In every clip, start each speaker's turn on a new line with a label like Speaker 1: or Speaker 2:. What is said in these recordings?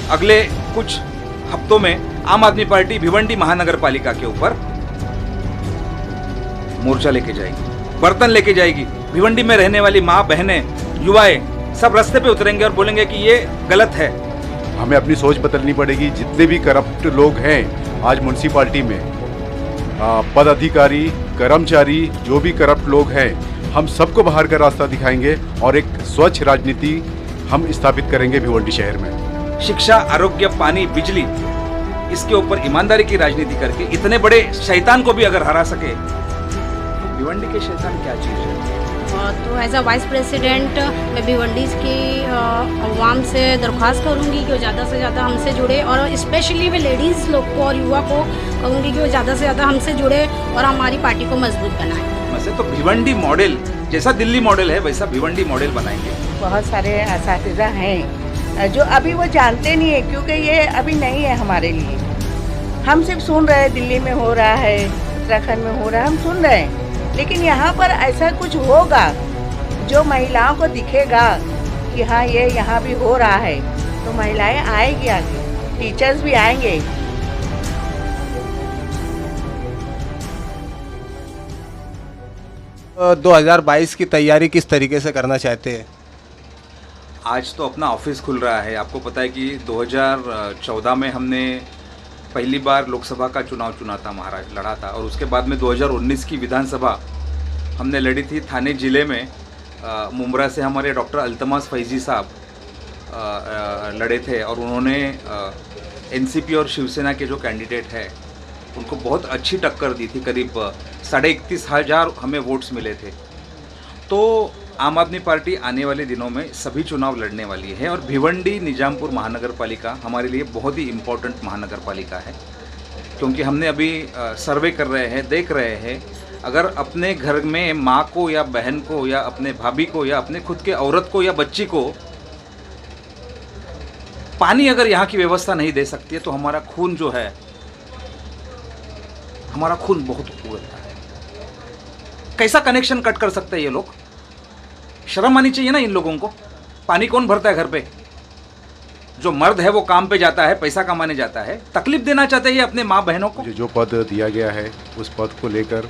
Speaker 1: अगले कुछ हफ्तों में आम आदमी पार्टी भिवंडी महानगर पालिका के ऊपर मोर्चा लेके जाएगी, बर्तन लेके जाएगी। भिवंडी में रहने वाली माँ बहनें युवाएं सब रास्ते पे उतरेंगे और बोलेंगे कि ये गलत है।
Speaker 2: हमें अपनी सोच बदलनी पड़ेगी। जितने भी करप्ट लोग हैं आज म्यूनसिपाल्टी में, पद अधिकारी, कर्मचारी, जो भी करप्ट लोग हैं, हम सबको बाहर का रास्ता दिखाएंगे और एक स्वच्छ राजनीति हम स्थापित करेंगे भिवंडी शहर में।
Speaker 1: शिक्षा, आरोग्य, पानी, बिजली, इसके ऊपर ईमानदारी की राजनीति करके इतने बड़े शैतान को भी अगर हरा सके, भिवंडी के शैतान क्या चीज है।
Speaker 3: तो एज अ वाइस प्रेसिडेंट मैं भिवंडी की अवाम से दरख्वास्त करूंगी कि वो ज़्यादा से ज़्यादा हमसे जुड़े, और स्पेशली मैं लेडीज़ लोग को और युवा को कहूँगी कि वो ज़्यादा से ज़्यादा हमसे जुड़े और हमारी पार्टी को मजबूत बनाएं।
Speaker 1: वैसे तो भिवंडी मॉडल जैसा दिल्ली मॉडल है वैसा भिवंडी मॉडल बनाएंगे।
Speaker 4: बहुत सारे असातिज़ा हैं जो अभी वो जानते नहीं है, क्योंकि ये अभी नहीं है हमारे लिए। हम सिर्फ सुन रहे हैं दिल्ली में हो रहा है, उत्तराखंड में हो रहा है, हम सुन रहे हैं, लेकिन यहाँ पर ऐसा कुछ होगा जो महिलाओं को दिखेगा कि हाँ ये यहाँ भी हो रहा है, तो महिलाएं आएगी आगे, टीचर्स भी आएंगे।
Speaker 5: तो 2022 की तैयारी किस तरीके से करना चाहते हैं?
Speaker 1: आज तो अपना ऑफिस खुल रहा है। आपको पता है कि 2014 में हमने पहली बार लोकसभा का चुनाव चुना था, महाराष्ट्र लड़ा था, और उसके बाद में 2019 की विधानसभा हमने लड़ी थी थाने ज़िले में। मुमरा से हमारे डॉक्टर अल्तमास फैजी साहब लड़े थे और उन्होंने एनसीपी और शिवसेना के जो कैंडिडेट हैं उनको बहुत अच्छी टक्कर दी थी। करीब 31,500 हमें वोट्स मिले थे। तो आम आदमी पार्टी आने वाले दिनों में सभी चुनाव लड़ने वाली है और भिवंडी निजामपुर महानगर पालिका हमारे लिए बहुत ही इम्पोर्टेंट महानगर पालिका है, क्योंकि हमने अभी सर्वे कर रहे हैं, देख रहे हैं, अगर अपने घर में माँ को या बहन को या अपने भाभी को या अपने खुद के औरत को या बच्ची को पानी अगर यहाँ की व्यवस्था नहीं दे सकती है तो हमारा खून जो है, हमारा खून बहुत उगलता है। कैसा कनेक्शन कट कर सकते हैं ये लोग? शर्म आनी चाहिए ना इन लोगों को। पानी कौन भरता है घर पे? जो मर्द है वो काम पे जाता है, पैसा कमाने जाता है। तकलीफ देना चाहते हैं अपने माँ बहनों को।
Speaker 2: जो पद दिया गया है उस पद को लेकर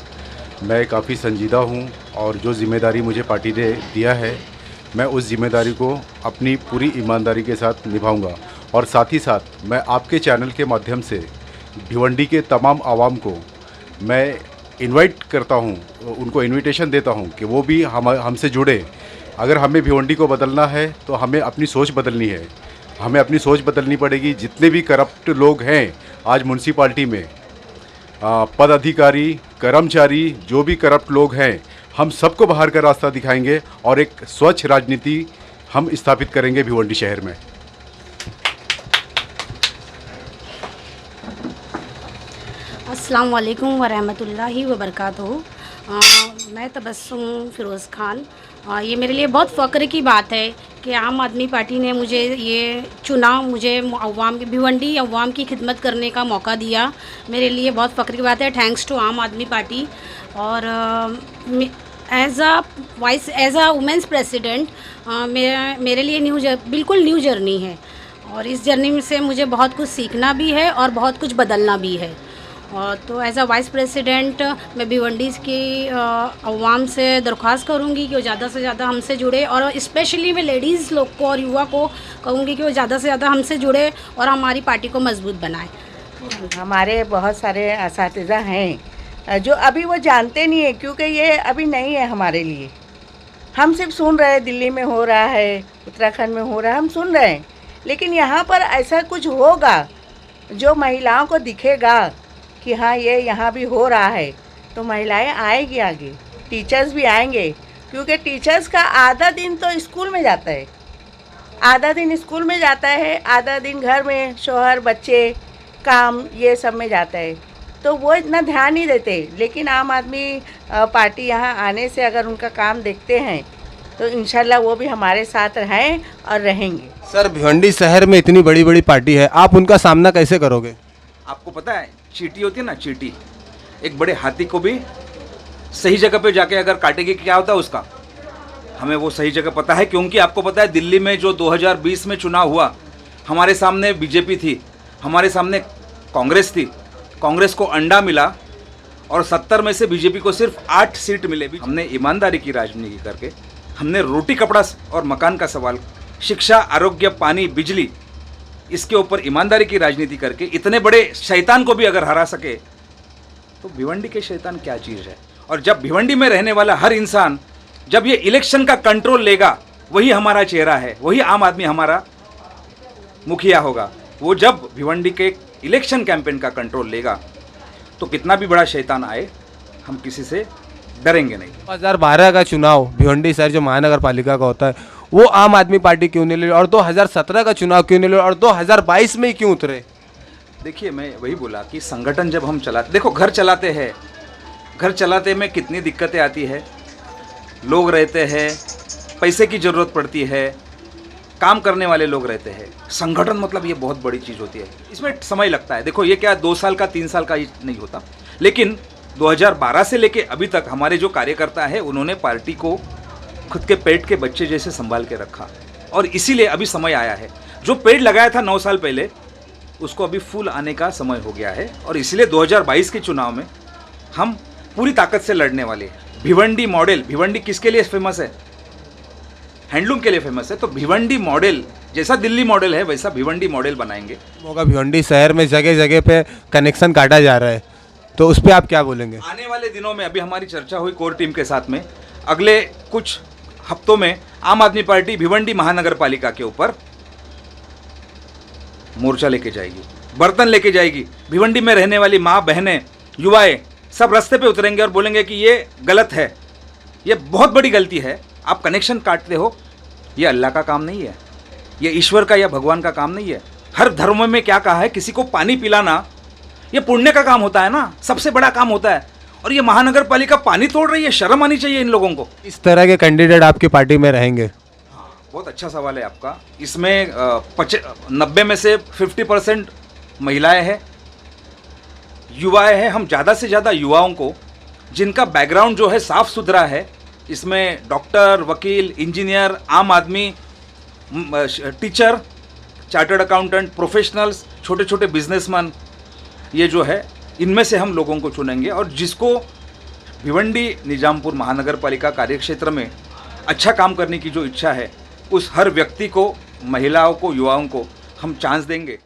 Speaker 2: मैं काफ़ी संजीदा हूँ और जो जिम्मेदारी मुझे पार्टी ने दिया है मैं उस जिम्मेदारी को अपनी पूरी ईमानदारी के साथ निभाऊंगा। और साथ ही साथ मैं आपके चैनल के माध्यम से भिवंडी के तमाम आवाम को मैं इनवाइट करता हूँ, उनको इनविटेशन देता हूँ कि वो भी हमसे जुड़े। अगर हमें भिवंडी को बदलना है तो हमें अपनी सोच बदलनी है। हमें अपनी सोच बदलनी पड़ेगी। जितने भी करप्ट लोग हैं आज म्यूनसिपाल्टी में, पद अधिकारी, कर्मचारी, जो भी करप्ट लोग हैं, हम सबको बाहर का रास्ता दिखाएंगे और एक स्वच्छ राजनीति हम स्थापित करेंगे भिवंडी शहर में।
Speaker 3: अस्सलाम वालेकुम वरहमतुल्लाहि वबरकातुहू। मैं तबस्सुम फ़िरोज़ खान। ये मेरे लिए बहुत फ़ख्र की बात है कि आम आदमी पार्टी ने मुझे ये चुना, मुझे अवाम की भिवंडी अवाम की खिदमत करने का मौका दिया। मेरे लिए बहुत फ़ख्र की बात है। थैंक्स टू आम आदमी पार्टी। और एज अ वुमेंस प्रेसिडेंट मेरे लिए बिल्कुल न्यू जर्नी है और इस जर्नी से मुझे बहुत कुछ सीखना भी है और बहुत कुछ बदलना भी है। और तो एज अ वाइस प्रेसिडेंट मैं भिवंडी की अवाम से दरख्वास्त करूंगी कि वो ज़्यादा से ज़्यादा हमसे जुड़े, और स्पेशली मैं लेडीज़ लोग को और युवा को कहूँगी कि वो ज़्यादा से ज़्यादा हमसे जुड़े और हमारी पार्टी को मजबूत बनाएं।
Speaker 4: हमारे बहुत सारे असातिज़ा हैं जो अभी वो जानते नहीं है, क्योंकि ये अभी नहीं है हमारे लिए। हम सिर्फ सुन रहे हैं दिल्ली में हो रहा है, उत्तराखंड में हो रहा है, हम सुन रहे हैं, लेकिन यहाँ पर ऐसा कुछ होगा जो महिलाओं को दिखेगा कि हाँ ये यहाँ भी हो रहा है, तो महिलाएं आएगी आगे, टीचर्स भी आएंगे। क्योंकि टीचर्स का आधा दिन तो स्कूल में जाता है, आधा दिन स्कूल में जाता है, आधा दिन घर में शौहर बच्चे काम ये सब में जाता है, तो वो इतना ध्यान नहीं देते। लेकिन आम आदमी पार्टी यहाँ आने से अगर उनका काम देखते हैं तो इंशाल्लाह वो भी हमारे साथ रहें और रहेंगे।
Speaker 5: सर, भिवंडी शहर में इतनी बड़ी बड़ी पार्टी है, आप उनका सामना कैसे करोगे?
Speaker 1: आपको पता है चींटी होती है ना, चींटी एक बड़े हाथी को भी सही जगह पे जाके अगर काटेगी क्या होता है उसका, हमें वो सही जगह पता है। क्योंकि आपको पता है दिल्ली में जो 2020 में चुनाव हुआ, हमारे सामने बीजेपी थी, हमारे सामने कांग्रेस थी, कांग्रेस को अंडा मिला और 70 में से बीजेपी को सिर्फ 8 सीट मिले। हमने ईमानदारी की राजनीति करके, हमने रोटी कपड़ा और मकान का सवाल, शिक्षा, आरोग्य, पानी, बिजली, इसके ऊपर ईमानदारी की राजनीति करके इतने बड़े शैतान को भी अगर हरा सके तो भिवंडी के शैतान क्या चीज़ है। और जब भिवंडी में रहने वाला हर इंसान जब ये इलेक्शन का कंट्रोल लेगा, वही हमारा चेहरा है, वही आम आदमी हमारा मुखिया होगा। वो जब भिवंडी के इलेक्शन कैंपेन का कंट्रोल लेगा तो कितना भी बड़ा शैतान आए, हम किसी से डरेंगे नहीं।
Speaker 5: 2012 का चुनाव भिवंडी शहर जो महानगर पालिका का होता है, वो आम आदमी पार्टी क्यों नहीं लड़ी, और 2017 का चुनाव क्यों नहीं लड़ी, और 2022 में ही क्यों उतरे?
Speaker 1: देखिए, मैं वही बोला कि संगठन जब हम चलाते, देखो घर चलाते हैं, घर चलाते में कितनी दिक्कतें आती है, लोग रहते हैं, पैसे की ज़रूरत पड़ती है, काम करने वाले लोग रहते हैं। संगठन मतलब ये बहुत बड़ी चीज़ होती है, इसमें समय लगता है। देखो ये क्या 2 साल का 3 साल का ही नहीं होता, लेकिन 2012 से लेके अभी तक हमारे जो कार्यकर्ता है उन्होंने पार्टी को खुद के पेट के बच्चे जैसे संभाल के रखा, और इसीलिए अभी समय आया है। जो पेड़ लगाया था 9 साल पहले, उसको अभी फूल आने का समय हो गया है, और इसलिए 2022 के चुनाव में हम पूरी ताकत से लड़ने वाले हैं। भिवंडी मॉडल, भिवंडी किसके लिए फेमस है? हैंडलूम के लिए फेमस है। तो भिवंडी मॉडल जैसा दिल्ली मॉडल है वैसा भिवंडी मॉडल बनाएंगे।
Speaker 5: होगा भिवंडी शहर में जगह जगह पे कनेक्शन काटा जा रहा है, तो उस पर आप क्या बोलेंगे?
Speaker 1: आने वाले दिनों में, अभी हमारी चर्चा हुई कोर टीम के साथ में, अगले कुछ हफ्तों में आम आदमी पार्टी भिवंडी महानगर पालिका के ऊपर मोर्चा लेके जाएगी, बर्तन लेके जाएगी। भिवंडी में रहने वाली माँ, बहनें, युवाएं सब रास्ते पे उतरेंगे और बोलेंगे कि ये गलत है, ये बहुत बड़ी गलती है, आप कनेक्शन काटते हो। ये अल्लाह का काम नहीं है, ये ईश्वर का या भगवान का काम नहीं है। हर धर्म में क्या कहा है, किसी को पानी पिलाना ये पुण्य का काम होता है ना, सबसे बड़ा काम होता है। और ये महानगर पालिका पानी तोड़ रही है, शर्म आनी चाहिए इन लोगों को।
Speaker 5: इस तरह के कैंडिडेट आपकी पार्टी में रहेंगे?
Speaker 1: बहुत अच्छा सवाल है आपका। इसमें 90 में से 50% महिलाएं हैं, युवाएं हैं। हम ज़्यादा से ज़्यादा युवाओं को, जिनका बैकग्राउंड जो है साफ़ सुथरा है, इसमें डॉक्टर, वकील, इंजीनियर, आम आदमी, टीचर, चार्टर्ड अकाउंटेंट, प्रोफेशनल्स, छोटे छोटे बिजनेसमैन, ये जो है इनमें से हम लोगों को चुनेंगे। और जिसको भिवंडी निजामपुर महानगर पालिका कार्यक्षेत्र में अच्छा काम करने की जो इच्छा है, उस हर व्यक्ति को, महिलाओं को, युवाओं को हम चांस देंगे।